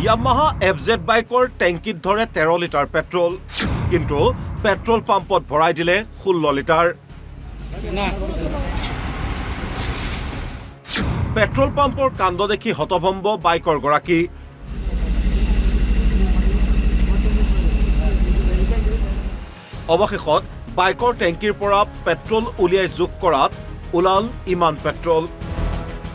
Yamaha FZ বাইকৰ টেংকিত ধৰে 13 litre petrol, কিন্তু পেট্ৰল পাম্পত ভৰাই দিলে 16 লিটাৰ। পেট্ৰল পাম্পৰ কাণ্ড দেখি হতভম্ব বাইকৰ গৰাকী। অৱশেষত বাইকৰ টেংকিৰ পৰা পেট্ৰল উলিয়াই যোগ কৰাত ওলাল ইমান পেট্ৰল।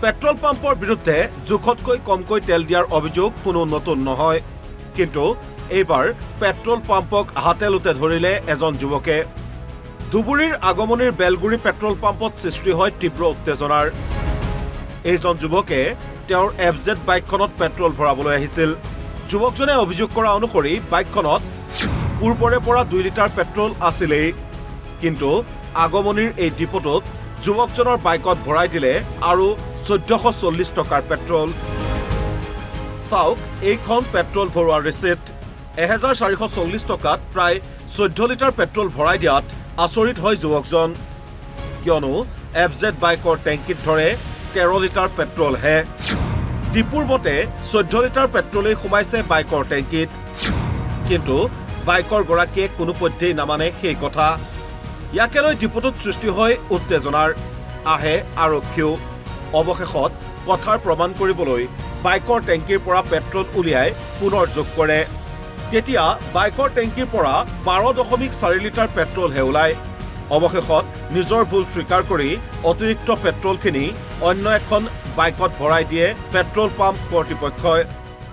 পেট্ৰল পাম্পৰ বিৰুদ্ধে জোখতকৈ কমকৈ তেল দিয়াৰ অভিযোগ কোনো নতুন নহয়, কিন্তু এইবাৰ পেট্ৰল পাম্পক হাতে লোতে ধৰিলে এজন যুৱকে। ধুবুৰীৰ আগমনিৰ বেলগুৰি পেট্ৰল পাম্পত সৃষ্টি হয় তীব্ৰ উত্তেজনাৰ। এইজন যুৱকে তেওঁৰ FZ বাইকখনত পেট্ৰল ভৰাবলৈ আহিছিল। যুৱকজনে অভিযোগ কৰা অনুসৰি বাইকখনত পূৰ্বৰে পৰা 2 লিটাৰ পেট্ৰল আছিলেই, কিন্তু আগমনিৰ এই ডিপোটোত যুৱকজনৰ বাইকত ভৰাই দিলে আৰু 1440 টকাৰ পেট্ৰল। চাওক এইখন পেট্ৰল ভৰোৱাৰ ৰিচিপ্ট। 1440 টকাত প্ৰায় 14 লিটাৰ পেট্ৰল ভৰাই দিয়াত আচৰিত হয় যুৱকজন, কিয়নো FZ বাইকৰ টেংকিত ধৰে 13 লিটাৰ পেট্ৰলহে। ডিপুৰ মতে 14 লিটাৰ পেট্ৰলেই সোমাইছে বাইকৰ টেংকিত, কিন্তু বাইকৰ গৰাকীয়ে কোনোপধ্যেই নামানে সেই কথা। ইয়াকে লৈ ডিপুটোত সৃষ্টি হয় উত্তেজনাৰ। আহে আৰক্ষীও। অৱশেষত কথাৰ প্ৰমাণ কৰিবলৈ বাইকৰ টেংকিৰ পৰা পেট্ৰল উলিয়াই পুনৰ যোগ কৰে। তেতিয়া বাইকৰ টেংকিৰ পৰা 12.4 লিটাৰ পেট্ৰলহে ওলায়। অৱশেষত নিজৰ ভুল স্বীকাৰ কৰি অতিৰিক্ত পেট্ৰলখিনি অন্য এখন বাইকত ভৰাই দিয়ে পেট্ৰল পাম্প কৰ্তৃপক্ষই।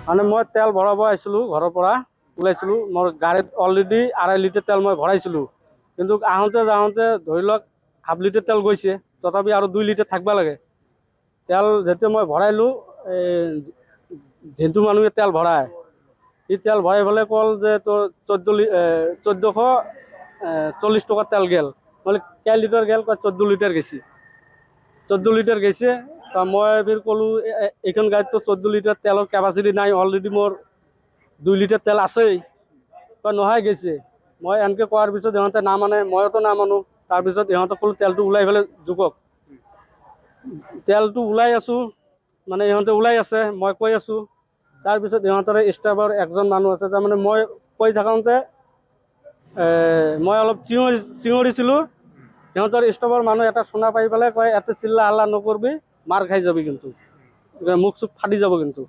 মানে মই তেল ভৰাব আহিছিলোঁ, ঘৰৰ পৰা ওলাইছিলোঁ। মোৰ গাড়ীত অলৰেডি 2.5 লিটাৰ তেল মই ভৰাইছিলোঁ, কিন্তু আহোঁতে যাওঁতে ধৰি লওক 1/2 লিটাৰ তেল গৈছে, তথাপি আৰু 2 লিটাৰ থাকিব লাগে। তেল যেতিয়া মই ভৰাইলোঁ, যোনটো মানুহে তেল ভৰাই সি তেল ভৰাই পেলাই ক'ল যে তোৰ 1440 টকা তেল গেল। মানে কেই লিটাৰ গেল? 14 লিটাৰ গেছে। 14 লিটাৰ গেছে। মই ফিৰ ক'লোঁ এইখন গাড়ীততো 14 লিটাৰ তেলৰ কেপাচিটি নাই, অলৰেডি মোৰ 2 লিটাৰ তেল আছেই। নহয় গেছে। মই এনেকৈ কোৱাৰ পিছত ইহঁতে নামানে, মইতো নামানো। তাৰপিছত ইহঁতক ক'লোঁ তেলটো ওলাই পেলাই জোকক। তেলটো ওলাই আছোঁ, মানে ইহঁতে ওলাই আছে, মই কৈ আছোঁ। তাৰপিছত ইহঁতৰে ষ্টাফৰ একজন মানুহ আছে, তাৰমানে মই কৈ থাকোঁতে মই অলপ চিঞৰিছিলোঁ। সিহঁতৰ ষ্টাফৰ মানুহ এটা শুনা পাই পেলাই কয়, এতে চিল্লা হাল্লা নকৰবি, মাৰ খাই যাবি, কিন্তু মুখ চুখ ফাটি যাব। কিন্তু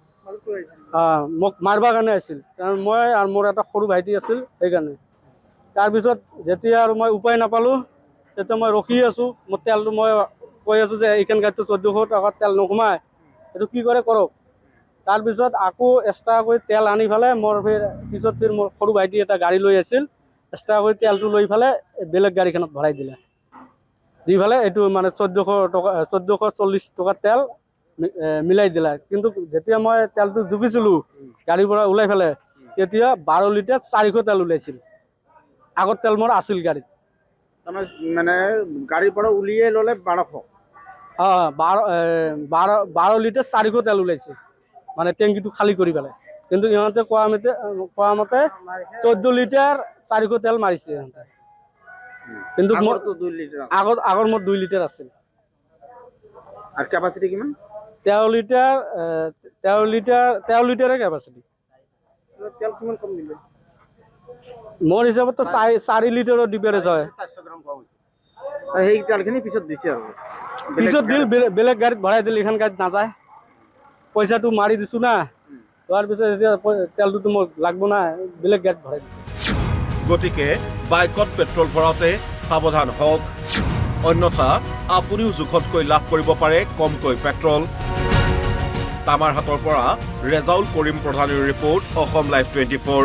মোক মাৰিবৰ কাৰণে আছিল, কাৰণ মই আৰু মোৰ এটা সৰু ভাইটি আছিল, সেইকাৰণে। তাৰপিছত যেতিয়া আৰু মই উপায় নাপালোঁ, তেতিয়া মই ৰখি আছোঁ। মোৰ তেলটো মই কৈ আছোঁ যে এইখন গাড়ীটো 1400 টকাত তেল নোসোমায়, এইটো কি কৰে কৰক। তাৰপিছত আকৌ এক্সট্ৰা কৰি তেল আনি পেলাই মোৰ পিছত মোৰ সৰু ভাইটি এটা গাড়ী লৈ আছিল, এক্সট্ৰা কৰি তেলটো লৈ পেলাই বেলেগ গাড়ীখনত ভৰাই দিলে। দি পেলাই এইটো মানে 1440 টকাৰ তেল মিলাই দিলে। কিন্তু যেতিয়া মই তেলটো জুখিছিলোঁ গাড়ীৰ পৰা ওলাই পেলাই, তেতিয়া 12 লিটাৰ 400 তেল ওলাইছিল। আগত তেল মোৰ আছিল গাড়ীত। মানে গাড়ীৰ পৰা উলিয়াই ল'লে 1200। 12 লিটাৰ 400 তেল ওলাইছে, মানে টেংকিটো খালী কৰি পেলাই। কিন্তু ইহঁতে কোৱা মতে 14 লিটাৰ 400 তেল মাৰিছে ইহঁতে। কিন্তু আগৰ মোৰ 2 লিটাৰ আছিল। আৰু কেপাচিটি কিমান? 13 লিটাৰে কেপাচিটি। তেল কিমান কম দিলে? মোৰ হিচাপততো 4 লিটাৰৰ ডিফাৰেঞ্চ হয়। 400 গ্ৰাম কম হৈছে। সেই তেলখিনি পিছত দিছে আৰু পিছত দিল, বেলেগ গাড়ীত ভৰাই দিল, এইখন গাড়ীত নাযায়। পইচাটো মাৰি দিছোঁ না, যোৱাৰ পিছত এতিয়া তেলটোতো মোক লাগব না, বেলেগ গাড়ীত ভৰাই দিছোঁ। গতিকে বাইকত পেট্ৰল ভৰাওঁতে সাৱধান হওক, অন্যথা আপুনিও জোখতকৈ লাভ কৰিব পাৰে কমকৈ পেট্ৰল। তামাৰহাটৰ পৰা ৰেজাউল কৰিম প্ৰধানীৰ ৰিপৰ্ট, অসম লাইভ 24।